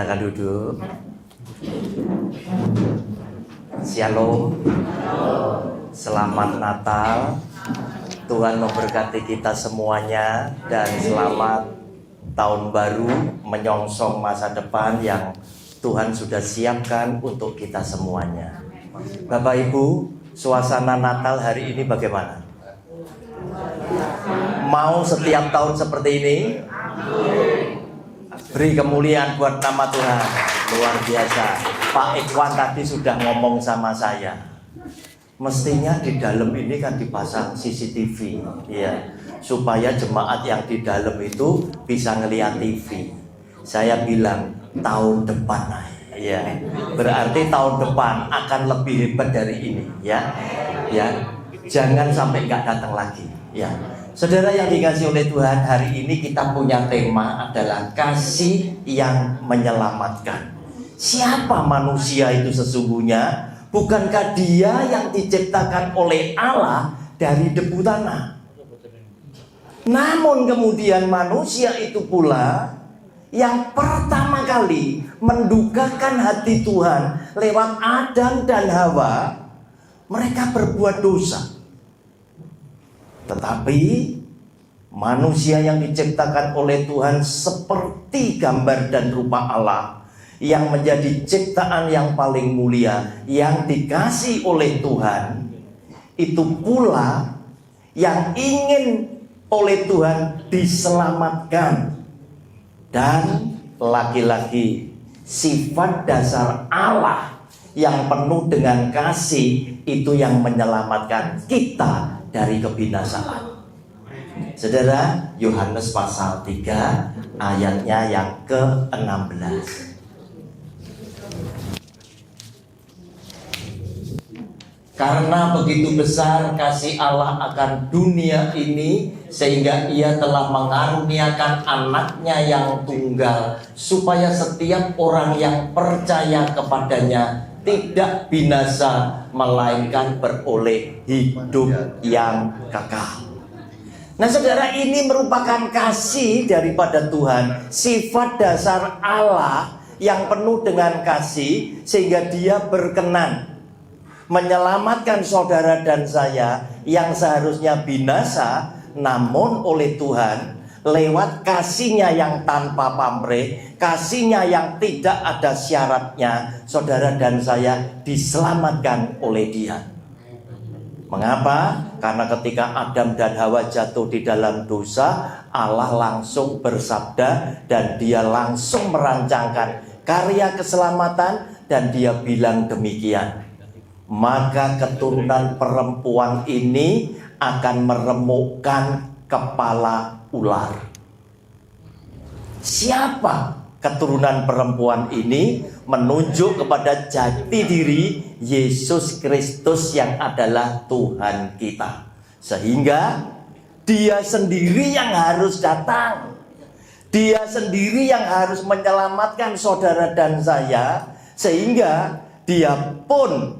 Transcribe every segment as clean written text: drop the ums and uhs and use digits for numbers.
Silakan duduk. Shalom. Selamat Natal. Tuhan memberkati kita semuanya dan selamat tahun baru menyongsong masa depan yang Tuhan sudah siapkan untuk kita semuanya. Bapak Ibu, suasana Natal hari ini bagaimana? Mau setiap tahun seperti ini? Beri kemuliaan buat nama Tuhan. Luar biasa. Pak Ikhwan tadi sudah ngomong sama saya. Mestinya di dalam ini kan dipasang CCTV, ya, supaya jemaat yang di dalam itu bisa ngelihat TV. Saya bilang tahun depan, ya, berarti tahun depan akan lebih hebat dari ini, ya, ya. Jangan sampai nggak datang lagi, ya. Saudara yang dikasihi oleh Tuhan, hari ini kita punya tema adalah kasih yang menyelamatkan. Siapa manusia itu sesungguhnya? Bukankah dia yang diciptakan oleh Allah dari debu tanah? Namun kemudian manusia itu pula yang pertama kali mendukakan hati Tuhan lewat Adam dan Hawa. Mereka berbuat dosa. Tetapi manusia yang diciptakan oleh Tuhan seperti gambar dan rupa Allah, yang menjadi ciptaan yang paling mulia, yang dikasih oleh Tuhan, itu pula yang ingin oleh Tuhan diselamatkan. Dan lagi-lagi sifat dasar Allah yang penuh dengan kasih itu yang menyelamatkan kita dari kebinasaan. Saudara, Yohanes pasal 3 ayatnya yang ke-16. Karena begitu besar kasih Allah akan dunia ini, sehingga ia telah mengaruniakan anaknya yang tunggal, supaya setiap orang yang percaya kepadanya tidak binasa, melainkan beroleh hidup yang kekal. Nah saudara, ini merupakan kasih daripada Tuhan, sifat dasar Allah yang penuh dengan kasih, sehingga dia berkenan menyelamatkan saudara dan saya yang seharusnya binasa, namun oleh Tuhan lewat kasihnya yang tanpa pamrih, kasihnya yang tidak ada syaratnya, saudara dan saya diselamatkan oleh Dia. Mengapa? Karena ketika Adam dan Hawa jatuh di dalam dosa, Allah langsung bersabda dan Dia langsung merancangkan karya keselamatan, dan Dia bilang demikian, maka keturunan perempuan ini akan meremukkan kepala ular. Siapa keturunan perempuan ini? Menunjuk kepada jati diri Yesus Kristus yang adalah Tuhan kita. Sehingga Dia sendiri yang harus datang. Dia sendiri yang harus menyelamatkan saudara dan saya. Sehingga Dia pun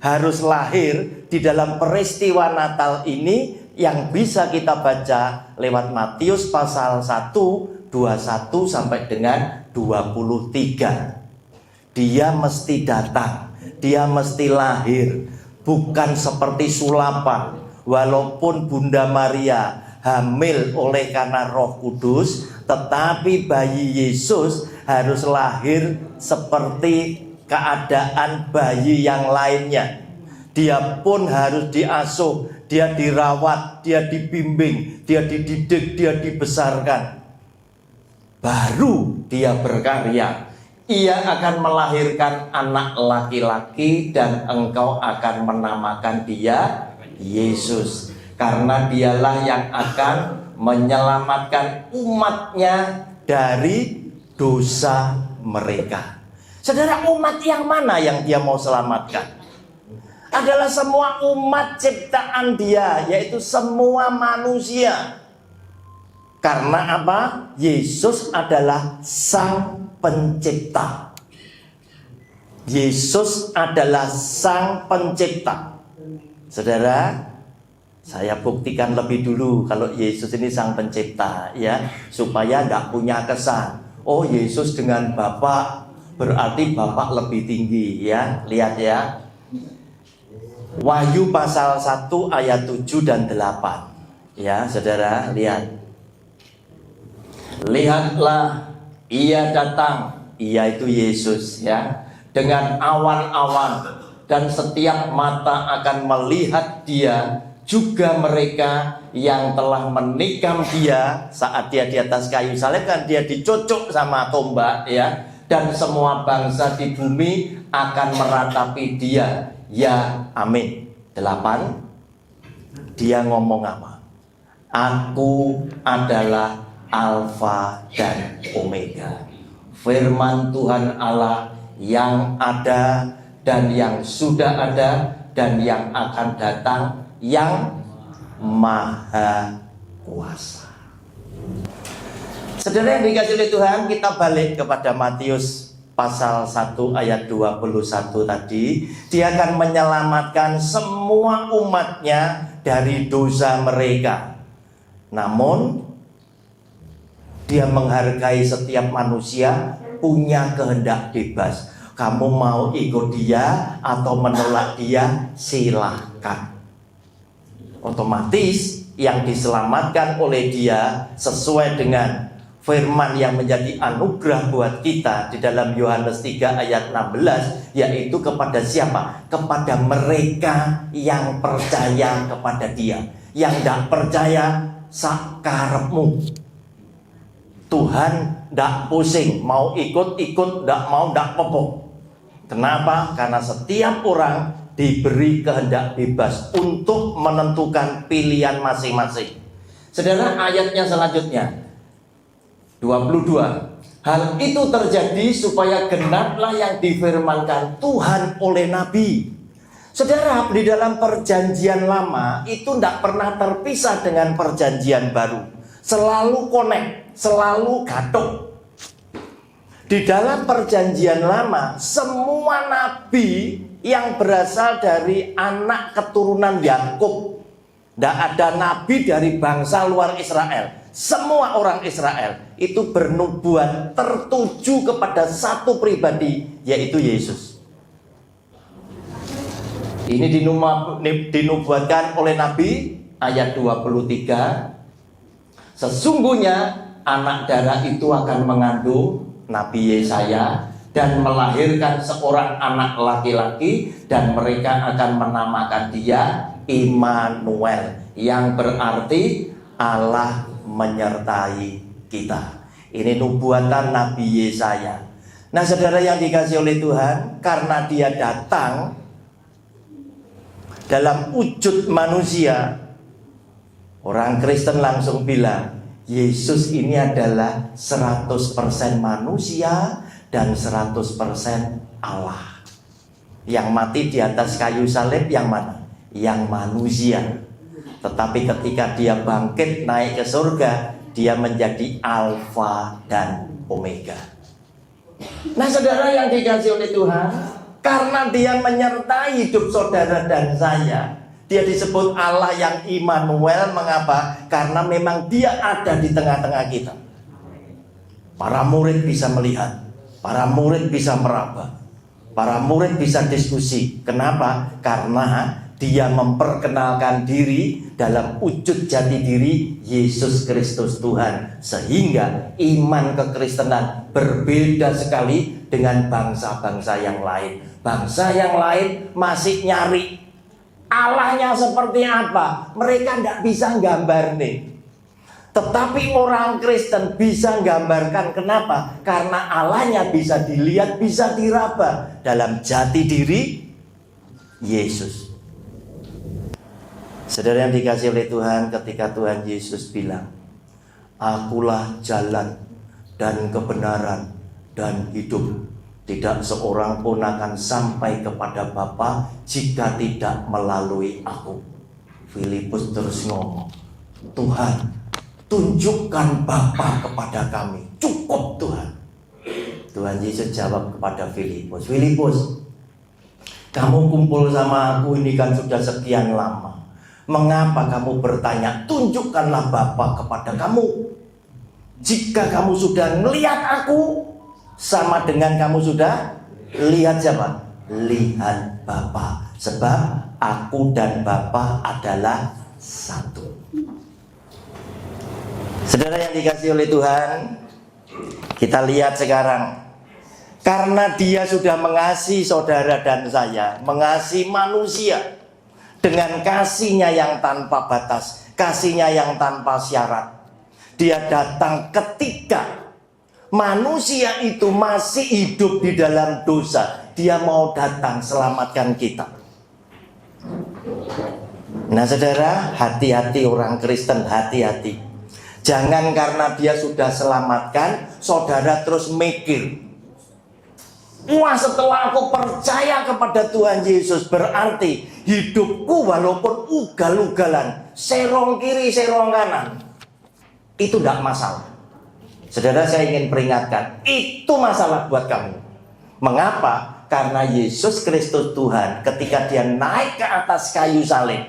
harus lahir di dalam peristiwa Natal ini, yang bisa kita baca lewat Matius pasal 1, 21 sampai dengan 23. Dia mesti datang, dia mesti lahir, bukan seperti sulapan. Walaupun Bunda Maria hamil oleh karena Roh Kudus, tetapi bayi Yesus harus lahir seperti keadaan bayi yang lainnya. Dia pun harus diasuh, dia dirawat, dia dibimbing, dia dididik, dia dibesarkan. Baru dia berkarya. Ia akan melahirkan anak laki-laki dan engkau akan menamakan dia Yesus. Karena dialah yang akan menyelamatkan umatnya dari dosa mereka. Saudara, umat yang mana yang dia mau selamatkan? Adalah semua umat ciptaan dia, yaitu semua manusia. Karena apa? Yesus adalah Sang Pencipta. Yesus adalah Sang Pencipta. Saudara, saya buktikan lebih dulu kalau Yesus ini Sang Pencipta, ya, supaya nggak punya kesan. oh Yesus dengan Bapa berarti Bapa lebih tinggi ya. Lihat ya. Wahyu pasal 1 ayat 7 dan 8. Ya, Saudara, lihat. Lihatlah, ia datang, ia itu Yesus ya, dengan awan-awan, dan setiap mata akan melihat dia, juga mereka yang telah menikam dia saat dia di atas kayu salib, kan dia dicocok sama tombak ya, dan semua bangsa di bumi akan meratapi dia. Ya, amin. 8. Dia ngomong apa? Aku adalah Alfa dan Omega, firman Tuhan Allah yang ada dan yang sudah ada dan yang akan datang, yang maha kuasa. Saudara yang dikasihi oleh Tuhan, kita balik kepada Matius pasal 1 ayat 21 tadi. Dia akan menyelamatkan semua umatnya dari dosa mereka. Namun dia menghargai setiap manusia punya kehendak bebas. Kamu mau ikut dia atau menolak dia, silahkan. Otomatis yang diselamatkan oleh dia sesuai dengan firman yang menjadi anugerah buat kita di dalam Yohanes 3 ayat 16, yaitu kepada siapa? Kepada mereka yang percaya kepada dia. Yang tidak percaya, sakarepmu. Tuhan tidak pusing, mau ikut-ikut, tidak mau, tidak apa-apa. Kenapa? Karena setiap orang diberi kehendak bebas untuk menentukan pilihan masing-masing. Saudara, ayatnya selanjutnya 22. Hal itu terjadi supaya genaplah yang difirmankan Tuhan oleh Nabi. Saudara, di dalam perjanjian lama itu tidak pernah terpisah dengan perjanjian baru. Selalu connect, selalu gaduh. Di dalam perjanjian lama, semua nabi yang berasal dari anak keturunan Yakub. Tidak ada nabi dari bangsa luar Israel. Semua orang Israel itu bernubuat tertuju kepada satu pribadi, yaitu Yesus. Ini dinubuatkan oleh Nabi ayat 23. Sesungguhnya anak darah itu akan mengandung, Nabi Yesaya, dan melahirkan seorang anak laki-laki, dan mereka akan menamakan dia Immanuel, yang berarti Allah menyertai kita. Ini nubuatan Nabi Yesaya. Nah, saudara yang dikasihi oleh Tuhan, karena dia datang dalam wujud manusia, orang Kristen langsung bilang, Yesus ini adalah 100% manusia dan 100% Allah. Yang mati di atas kayu salib yang mana? Yang manusia. Tetapi ketika dia bangkit naik ke surga, dia menjadi Alfa dan Omega. Nah, saudara yang dikasihi oleh Tuhan, karena dia menyertai hidup saudara dan saya, dia disebut Allah yang Immanuel. Mengapa? Karena memang dia ada di tengah-tengah kita. Para murid bisa melihat, para murid bisa meraba, para murid bisa diskusi. Kenapa? Karena dia memperkenalkan diri dalam wujud jati diri Yesus Kristus Tuhan. Sehingga iman kekristenan berbeda sekali dengan bangsa-bangsa yang lain. Bangsa yang lain masih nyari Allahnya seperti apa, mereka tidak bisa gambar nih. Tetapi orang Kristen bisa gambarkan. Kenapa? Karena Allahnya bisa dilihat, bisa diraba dalam jati diri Yesus. Saudara yang dikasihi oleh Tuhan, ketika Tuhan Yesus bilang, Akulah jalan dan kebenaran dan hidup, tidak seorang pun akan sampai kepada Bapa jika tidak melalui aku. Filipus terus ngomong, Tuhan, tunjukkan Bapa kepada kami. Cukup Tuhan. Tuhan Yesus jawab kepada Filipus, Filipus, kamu kumpul sama aku ini kan sudah sekian lama. Mengapa kamu bertanya, tunjukkanlah Bapa kepada kamu? Jika kamu sudah melihat aku, sama dengan kamu sudah lihat siapa? Lihat Bapa. Sebab aku dan Bapa adalah satu. Saudara yang dikasihi oleh Tuhan, kita lihat sekarang, karena Dia sudah mengasihi saudara dan saya, mengasihi manusia dengan kasih-Nya yang tanpa batas, kasih-Nya yang tanpa syarat. Dia datang ketika manusia itu masih hidup di dalam dosa. Dia mau datang selamatkan kita. Nah saudara, hati-hati orang Kristen, hati-hati. Jangan karena dia sudah selamatkan, saudara terus mikir, wah setelah aku percaya kepada Tuhan Yesus, berarti hidupku walaupun ugal-ugalan, serong kiri, serong kanan, itu tidak masalah. Saudara, saya ingin peringatkan, itu masalah buat kamu. Mengapa? Karena Yesus Kristus Tuhan ketika dia naik ke atas kayu salib,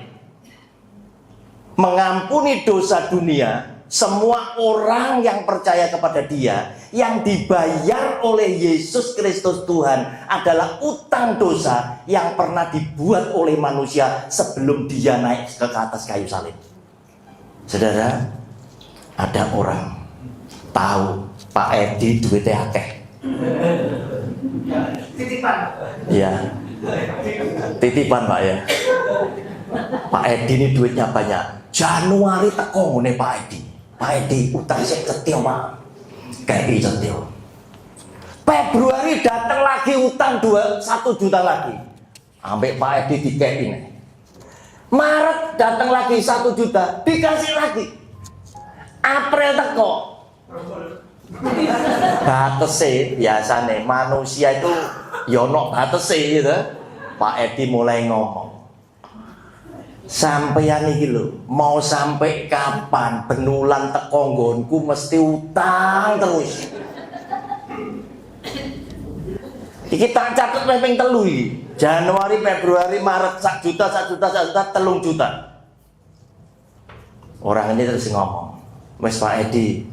mengampuni dosa dunia. Semua orang yang percaya kepada Dia, yang dibayar oleh Yesus Kristus Tuhan adalah utang dosa yang pernah dibuat oleh manusia sebelum Dia naik ke atas kayu salib. Saudara, ada orang tahu Pak Edi duitnya akeh. Titipan. Ya. Titipan Pak ya. Pak Edi ini duitnya banyak. Januari teko ngene Pak Edi. Pak Edi utang saya cetil Pak. Kayak cetil. Februari datang lagi utang 1 juta lagi. Ambek Pak Edi dikei ini. Maret datang lagi 1 juta, dikasih lagi. April teko. Batese biasane manusia itu yono batese gitu. Pak Edi mulai ngomong, sampeyan iki lho, mau sampai kapan benulan teko nggonku mesti utang terus. Iki tak catet ping 3 iki. Januari, Februari, Maret 1 juta, 1 juta, 1 juta, 3 juta. Orang ini terus ngomong, "Wes Pak Edi,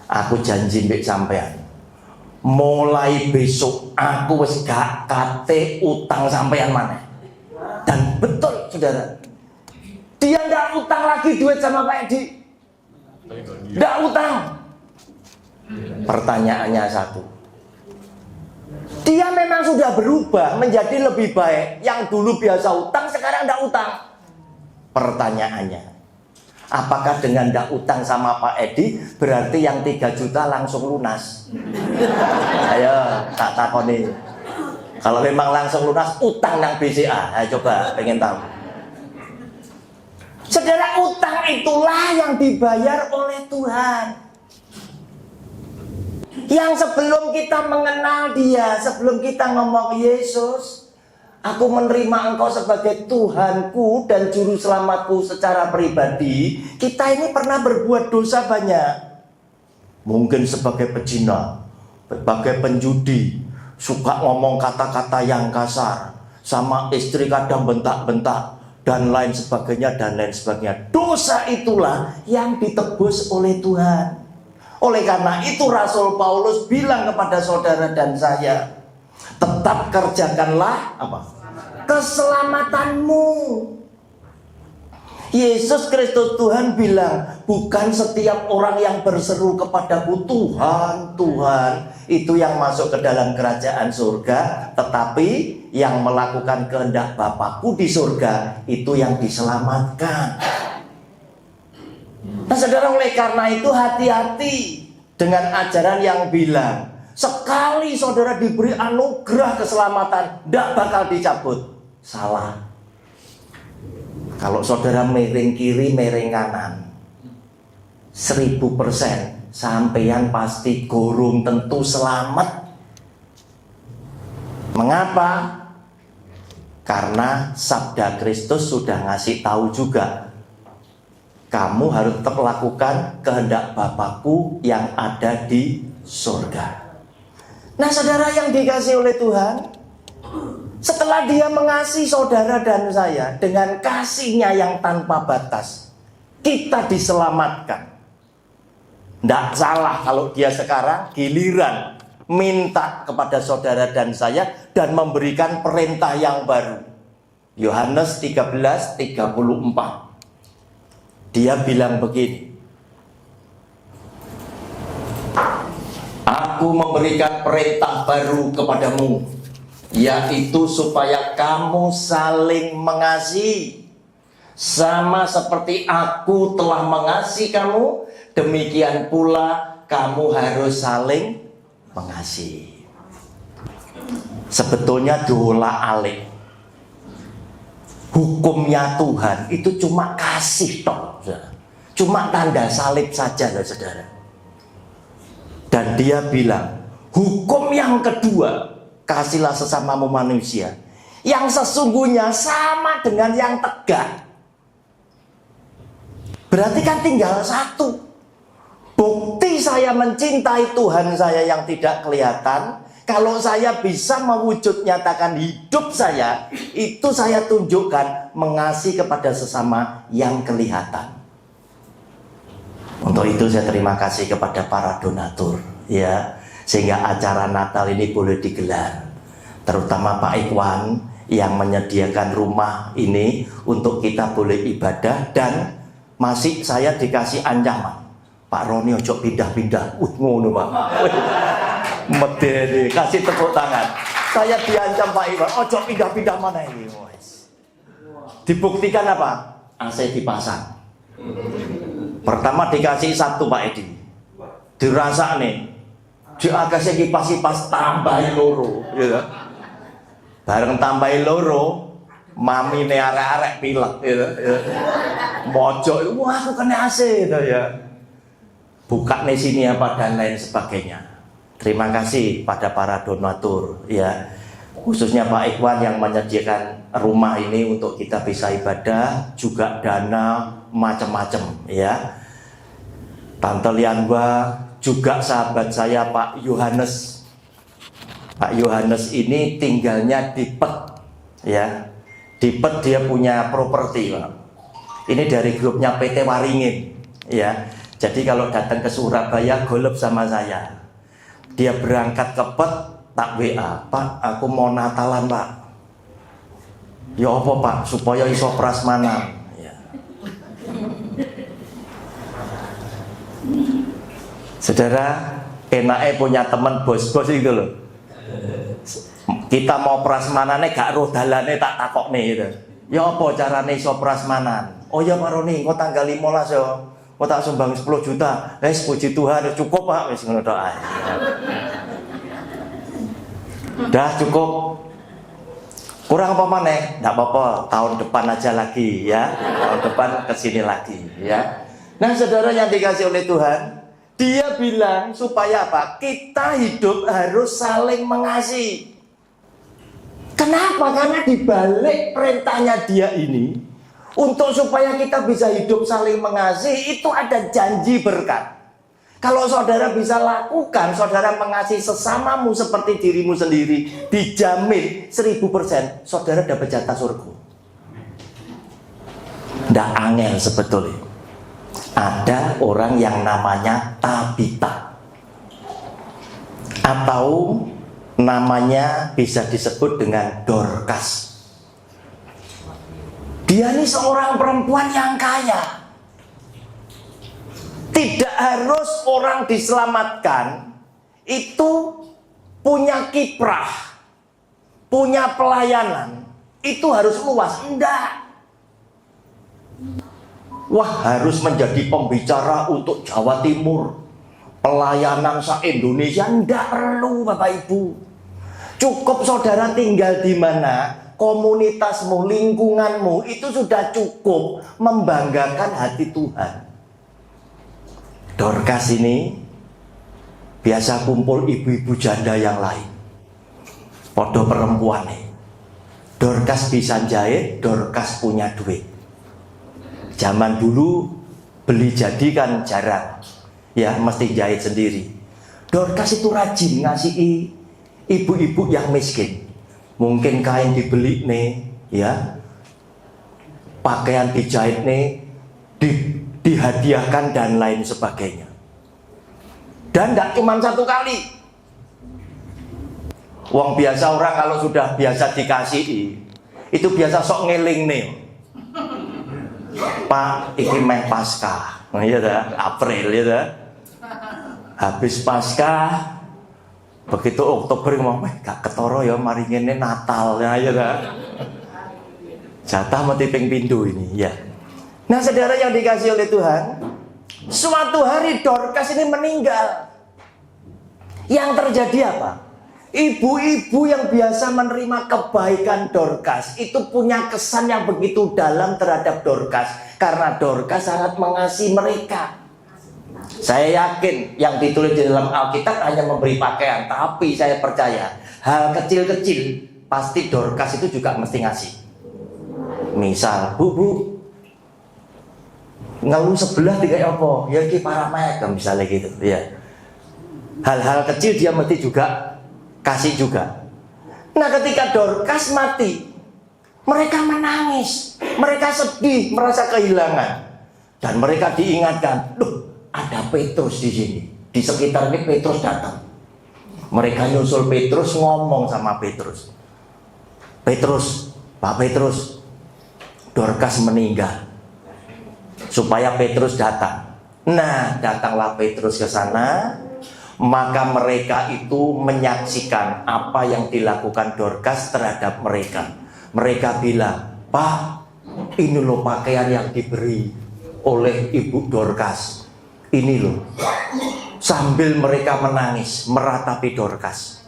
aku janji mbek sampean. Mulai besok aku wis gak kate utang sampean maneh." Dan betul saudara, dia tidak utang lagi duit sama Pak Edi. Tidak utang. Pertanyaannya satu, dia memang sudah berubah menjadi lebih baik. Yang dulu biasa utang, sekarang tidak utang. Pertanyaannya, apakah dengan tidak utang sama Pak Edi berarti yang 3 juta langsung lunas? Ayo tak takoni. Kalau memang langsung lunas, utang nang BCA. Ayo coba, pengen tahu. Saudara, utang itulah yang dibayar oleh Tuhan. Yang sebelum kita mengenal Dia, sebelum kita ngomong Yesus, aku menerima Engkau sebagai Tuhanku dan Juru Selamatku secara pribadi, kita ini pernah berbuat dosa banyak. Mungkin sebagai pezina, sebagai penjudi, suka ngomong kata-kata yang kasar, sama istri kadang bentak-bentak, dan lain sebagainya, dan lain sebagainya. Dosa itulah yang ditebus oleh Tuhan. Oleh karena itu Rasul Paulus bilang kepada saudara dan saya, tetap kerjakanlah apa? Keselamatanmu. Yesus Kristus Tuhan bilang, bukan setiap orang yang berseru kepadaku Tuhan, Tuhan, itu yang masuk ke dalam kerajaan surga, tetapi yang melakukan kehendak Bapakku di surga, itu yang diselamatkan. Nah saudara, oleh karena itu hati-hati dengan ajaran yang bilang, sekali saudara diberi anugerah keselamatan, tidak bakal dicabut. Salah. Kalau saudara miring kiri, miring kanan, 1000% sampeyan pasti gurung tentu selamat. Mengapa? Karena sabda Kristus sudah ngasih tahu juga, kamu harus tetap lakukan kehendak Bapakku yang ada di surga. Nah saudara yang dikasihi oleh Tuhan, setelah Dia mengasihi saudara dan saya dengan kasih-Nya yang tanpa batas, kita diselamatkan. Tidak salah kalau dia sekarang giliran minta kepada saudara dan saya dan memberikan perintah yang baru. Yohanes 13:34. Dia bilang begini, aku memberikan perintah baru kepadamu, yaitu supaya kamu saling mengasihi. Sama seperti aku telah mengasihi kamu, demikian pula kamu harus saling mengasihi. Sebetulnya dola alik. Hukumnya Tuhan itu cuma kasih toh, cuma tanda salib saja loh saudara. Dan dia bilang, hukum yang kedua, kasihlah sesamamu manusia, yang sesungguhnya sama dengan yang tegak. Berarti kan tinggal satu. Bukti saya mencintai Tuhan saya yang tidak kelihatan, kalau saya bisa mewujud nyatakan hidup saya, itu saya tunjukkan mengasihi kepada sesama yang kelihatan. Untuk itu saya terima kasih kepada para donatur, ya, sehingga acara Natal ini boleh digelar. Terutama Pak Ikhwan yang menyediakan rumah ini untuk kita boleh ibadah, dan masih saya dikasih ancaman, Pak Roni ojo pindah-pindah. Ngono Pak. Medeni, kasih tepuk tangan. Saya diancam Pak Iwan, ojo pindah-pindah mana ini. Dibuktikan apa? AC dipasang. Pertama dikasih satu Pak Edi, dirasa nih, diagasi kipas-kipas tambahin loro, gitu. Bareng tambahin loro, mami ne arek-arek pilek, gitu. Mojok, wah aku kena AC, gitu ya. Buka nih sini apa dan lain sebagainya. Terima kasih pada para donatur, ya, khususnya Pak Ikhwan yang menyediakan rumah ini untuk kita bisa ibadah, juga dana macam-macam, ya. Tante Lianwa, juga sahabat saya Pak Yohanes. Pak Yohanes ini tinggalnya di Pet, ya. Di Pet dia punya properti, Pak. Ini dari grupnya PT Waringin, ya. Jadi kalau datang ke Surabaya golep sama saya. Dia berangkat ke Pet, tak WA, Pak, aku mau Natalan Pak. Ya apa Pak, supaya iso prasmanan, ya. Saudara, enaknya punya teman bos-bos itu loh. Kita mau prasmanane gak roh dalane tak takok nih gitu. Ya apa carane iso prasmanan? Oh ya Pak Roni, kok tanggal 15 ya. Kok tak sumbang 10 juta. Puji Tuhan cukup Pak, wis ngono tok ae. Dah cukup. Kurang apa maneh? Enggak apa-apa, tahun depan aja lagi ya. Tahun depan kesini lagi ya. Nah, saudara yang dikasih oleh Tuhan, dia bilang supaya apa? Kita hidup harus saling mengasihi. Kenapa? Karena dibalik perintahnya dia ini, untuk supaya kita bisa hidup saling mengasihi, itu ada janji berkat. Kalau saudara bisa lakukan, saudara mengasihi sesamamu seperti dirimu sendiri, dijamin 1000% saudara dapat jatah surga. Nggak angel sebetulnya. Ada orang yang namanya Tabita, atau namanya bisa disebut dengan Dorcas. Dia ini seorang perempuan yang kaya. Tidak harus orang diselamatkan itu punya kiprah, punya pelayanan, itu harus luas. Enggak. Wah, harus menjadi pembicara untuk Jawa Timur, pelayanan se-Indonesia. Enggak perlu Bapak Ibu. Cukup saudara tinggal di mana, komunitasmu, lingkunganmu, itu sudah cukup membanggakan hati Tuhan. Dorcas ini biasa kumpul ibu-ibu janda yang lain, podo perempuan nih. Dorcas bisa jahit, Dorcas punya duit. Zaman dulu beli jadi kan jarang, ya mesti jahit sendiri. Dorcas itu rajin ngasih ibu-ibu yang miskin. Mungkin kain dibeli nih, ya, pakaian dijahit nih, dihadiahkan dan lain sebagainya. Dan tidak cuma satu kali. Wong biasa orang kalau sudah biasa dikasihi, itu biasa sok ngeling nih. Pak, iki meh Paskah, iya dah, April ya dah. Habis Paskah, begitu Oktober ngomong, gak ketoro ya, mari ngene Natal ya dah. Jatah mati ping pindu ini ya. Nah saudara yang dikasih oleh Tuhan, suatu hari Dorcas ini meninggal. Yang terjadi apa? Ibu-ibu yang biasa menerima kebaikan Dorcas itu punya kesan yang begitu dalam terhadap Dorcas, karena Dorcas sangat mengasihi mereka. Saya yakin yang ditulis di dalam Alkitab hanya memberi pakaian, tapi saya percaya hal kecil-kecil pasti Dorcas itu juga mesti ngasih. Misal, bu, ngeluh sebelah tiga apa? Ya iki paramek misalnya gitu, ya. Hal-hal kecil dia mesti juga kasih juga. Nah, ketika Dorcas mati, mereka menangis, mereka sedih, merasa kehilangan, dan mereka diingatkan, loh, ada Petrus di sini, di sekitar ini Petrus datang. Mereka nyusul Petrus, ngomong sama Petrus, Pak Petrus, Dorcas meninggal, supaya Petrus datang. Nah, datanglah Petrus ke sana. Maka mereka itu menyaksikan apa yang dilakukan Dorcas terhadap mereka. Mereka bilang, Pak, ini loh pakaian yang diberi oleh Ibu Dorcas. Ini loh. Sambil mereka menangis, meratapi Dorcas.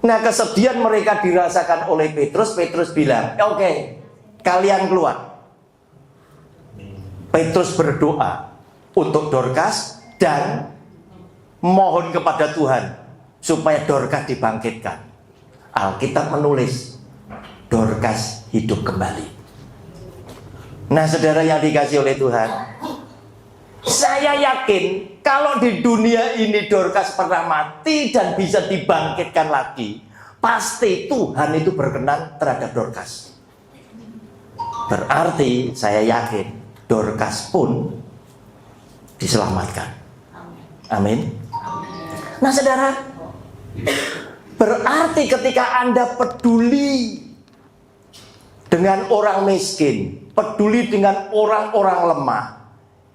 Nah, kesedihan mereka dirasakan oleh Petrus. Petrus bilang, oke, kalian keluar. Petrus berdoa untuk Dorcas dan mohon kepada Tuhan supaya Dorcas dibangkitkan. Alkitab menulis Dorcas hidup kembali. Nah, saudara yang dikasih oleh Tuhan, saya yakin kalau di dunia ini Dorcas pernah mati dan bisa dibangkitkan lagi, pasti Tuhan itu berkenan terhadap Dorcas. Berarti saya yakin Dorcas pun diselamatkan. Amin. Nah, saudara, berarti ketika Anda peduli dengan orang miskin, peduli dengan orang-orang lemah,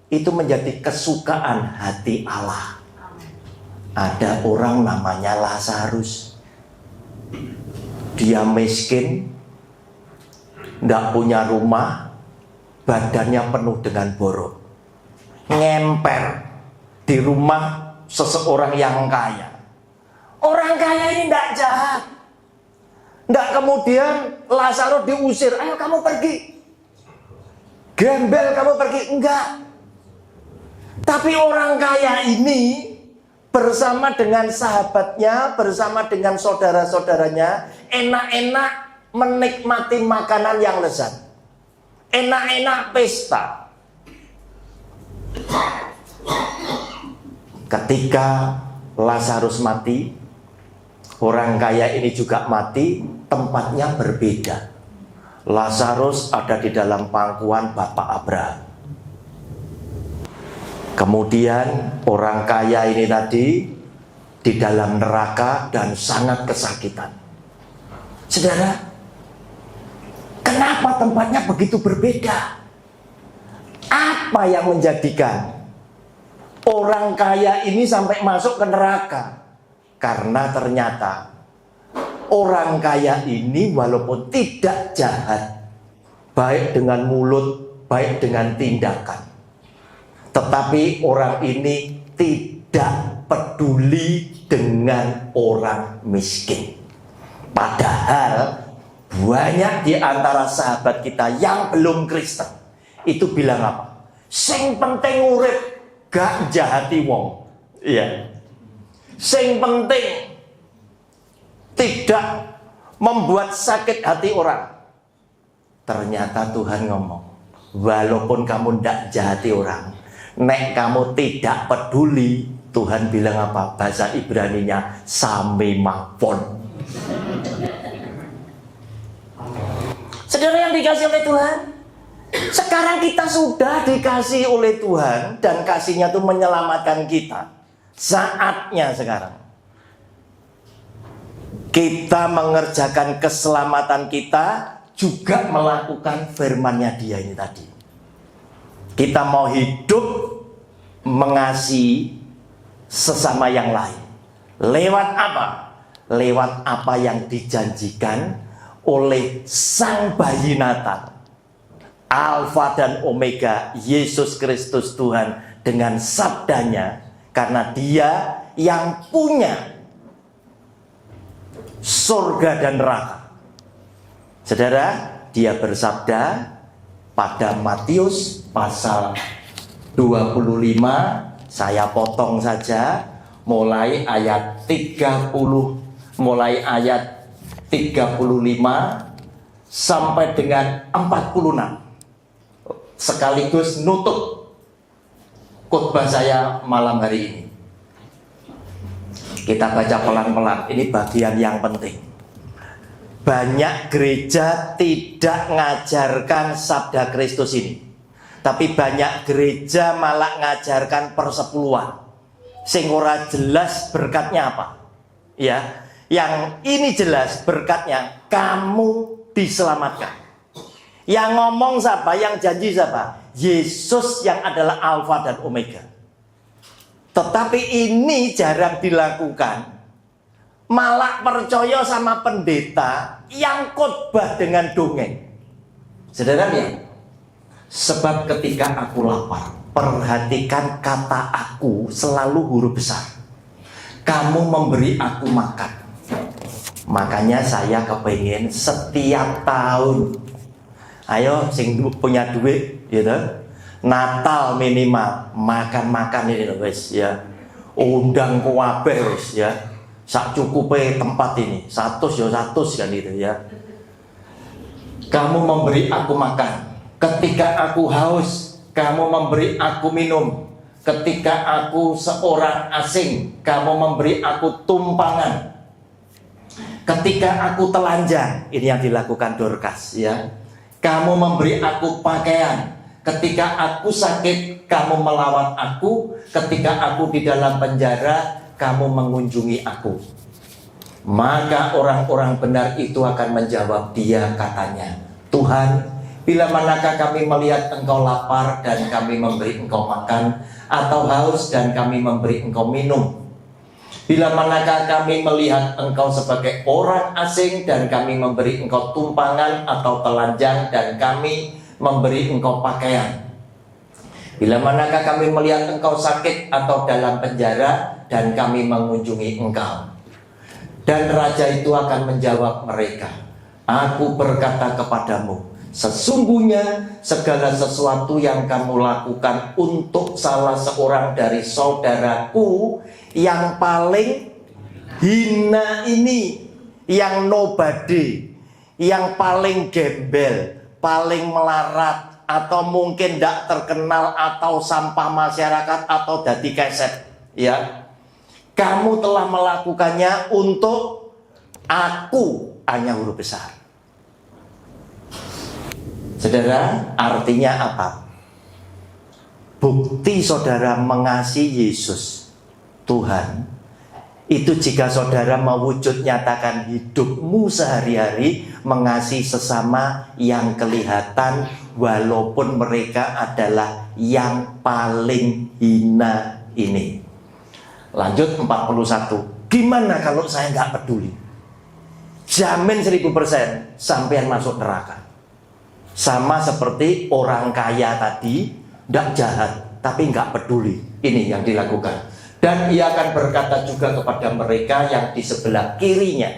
itu menjadi kesukaan hati Allah. Ada orang namanya Lazarus. Dia miskin, tidak punya rumah, badannya penuh dengan borok, ngemper di rumah seseorang yang kaya. Orang kaya ini tidak jahat. Tidak kemudian Lazarus diusir, ayo kamu pergi, gembel kamu pergi, enggak. Tapi orang kaya ini bersama dengan sahabatnya, bersama dengan saudara-saudaranya, enak-enak menikmati makanan yang lezat, enak-enak pesta. Ketika Lazarus mati, orang kaya ini juga mati, tempatnya berbeda. Lazarus ada di dalam pangkuan Bapak Abraham. Kemudian orang kaya ini tadi di dalam neraka dan sangat kesakitan. Saudara, kenapa tempatnya begitu berbeda? Apa yang menjadikan orang kaya ini sampai masuk ke neraka? Karena ternyata orang kaya ini walaupun tidak jahat, baik dengan mulut, baik dengan tindakan, tetapi orang ini tidak peduli dengan orang miskin. Padahal banyak di antara sahabat kita yang belum Kristen itu bilang apa? Sing penting urip, gak jahati wong. Iya. Sing penting tidak membuat sakit hati orang. Ternyata Tuhan ngomong, walaupun kamu tidak jahati orang, nek kamu tidak peduli, Tuhan bilang apa? Bahasa Ibraninya samimapon. Saudara yang dikasih oleh Tuhan, sekarang kita sudah dikasih oleh Tuhan dan kasihnya itu menyelamatkan kita. Saatnya sekarang kita mengerjakan keselamatan kita, juga melakukan firman-Nya Dia ini tadi. Kita mau hidup mengasihi sesama yang lain. Lewat apa? Lewat apa yang dijanjikan oleh Sang Bayi Natal, Alfa dan Omega, Yesus Kristus Tuhan, dengan sabdanya, karena Dia yang punya surga dan neraka. Saudara, Dia bersabda pada Matius pasal 25, saya potong saja mulai ayat 30, mulai ayat 35 sampai dengan 46, sekaligus nutup khotbah saya malam hari ini. Kita baca pelan-pelan, ini bagian yang penting. Banyak gereja tidak mengajarkan sabda Kristus ini, tapi banyak gereja malah ngajarkan persepuluhan, sing ora jelas berkatnya apa. Ya, yang ini jelas berkatnya, kamu diselamatkan. Yang ngomong siapa? Yang janji siapa? Yesus yang adalah Alfa dan Omega. Tetapi ini jarang dilakukan. Malah percaya sama pendeta yang khotbah dengan dongeng. Saudara lihat, sebab ketika aku lapar, perhatikan kata aku selalu huruf besar. Kamu memberi aku makan. Makanya saya kepengen setiap tahun, ayo sing punya duit, gitu, Natal minimal makan-makan ini loh, wes ya. Undang kuwabe wes ya. Sak cukupe tempat ini, 100 ya 100 kan itu ya. Kamu memberi aku makan. Ketika aku haus, kamu memberi aku minum. Ketika aku seorang asing, kamu memberi aku tumpangan. Ketika aku telanjang, ini yang dilakukan Dorcas ya. Kamu memberi aku pakaian. Ketika aku sakit, kamu melawat aku. Ketika aku di dalam penjara, kamu mengunjungi aku. Maka orang-orang benar itu akan menjawab dia, katanya, Tuhan, bila manakah kami melihat engkau lapar dan kami memberi engkau makan, atau haus dan kami memberi engkau minum? Bila manakah kami melihat engkau sebagai orang asing dan kami memberi engkau tumpangan atau telanjang dan kami memberi engkau pakaian? Bila manakah kami melihat engkau sakit atau dalam penjara dan kami mengunjungi engkau? Dan raja itu akan menjawab mereka, aku berkata kepadamu, sesungguhnya segala sesuatu yang kamu lakukan untuk salah seorang dari saudaraku yang paling hina ini, yang nobody, yang paling gembel, paling melarat, atau mungkin tidak terkenal, atau sampah masyarakat, atau dadi keset, ya, kamu telah melakukannya untuk aku, hanya huruf besar. Saudara, artinya apa? Bukti saudara mengasihi Yesus Tuhan itu jika saudara mewujud nyatakan hidupmu sehari-hari mengasihi sesama yang kelihatan, walaupun mereka adalah yang paling hina ini. Lanjut 41. Gimana kalau saya nggak peduli? Jamin 1000% sampean masuk neraka. Sama seperti orang kaya tadi, tidak jahat, tapi nggak peduli. Ini yang dilakukan. Dan ia akan berkata juga kepada mereka yang di sebelah kirinya,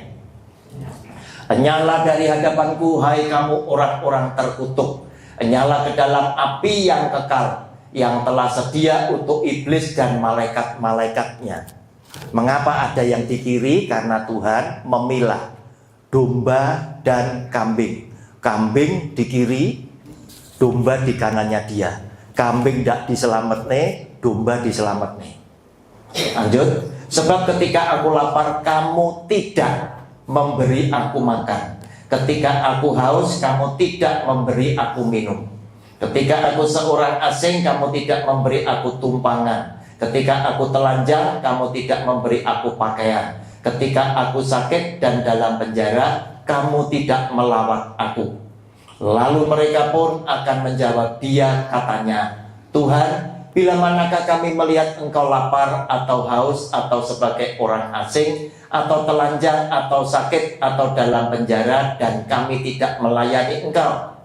nyala dari hadapanku, hai kamu orang-orang terkutuk, nyala ke dalam api yang kekal, yang telah sedia untuk iblis dan malaikat-malaikatnya. Mengapa ada yang di kiri? Karena Tuhan memilah domba dan kambing. Kambing di kiri, domba di kanannya dia. Kambing tidak diselamatne, domba diselamatne. Lanjut. Sebab ketika aku lapar, kamu tidak memberi aku makan. Ketika aku haus, kamu tidak memberi aku minum. Ketika aku seorang asing, kamu tidak memberi aku tumpangan. Ketika aku telanjang, kamu tidak memberi aku pakaian. Ketika aku sakit dan dalam penjara, kamu tidak melawat aku. Lalu mereka pun akan menjawab dia, katanya, Tuhan, bila manakah kami melihat engkau lapar atau haus atau sebagai orang asing atau telanjang atau sakit atau dalam penjara dan kami tidak melayani engkau?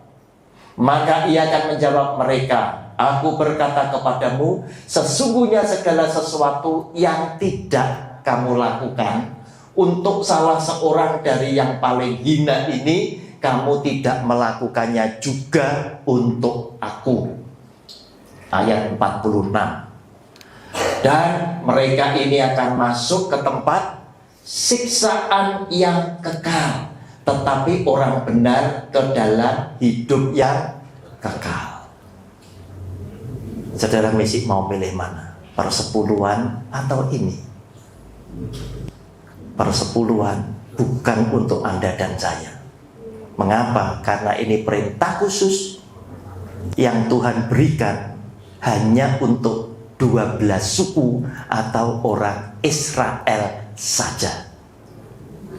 Maka ia akan menjawab mereka, aku berkata kepadamu, sesungguhnya segala sesuatu yang tidak kamu lakukan untuk salah seorang dari yang paling hina ini, kamu tidak melakukannya juga untuk aku. Ayat 46. Dan mereka ini akan masuk ke tempat siksaan yang kekal, tetapi orang benar ke dalam hidup yang kekal. Saudara Messi mau milih mana? Persepuluhan atau ini? Persepuluhan bukan untuk Anda dan saya. Mengapa? Karena ini perintah khusus yang Tuhan berikan hanya untuk 12 suku atau orang Israel saja.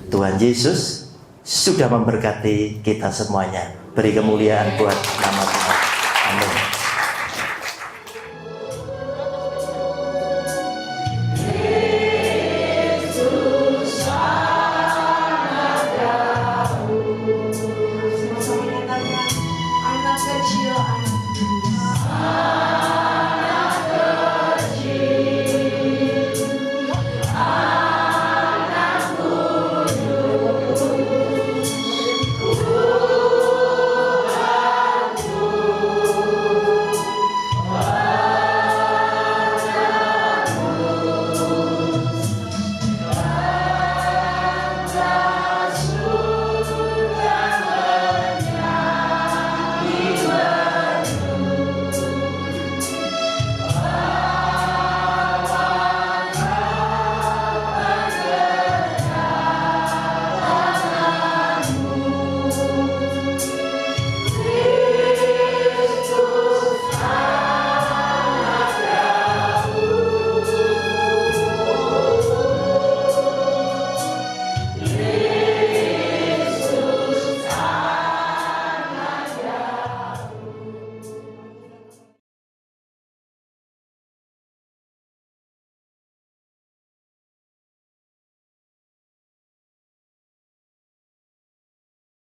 Tuhan Yesus sudah memberkati kita semuanya. Beri kemuliaan buat nama Tuhan. Amin.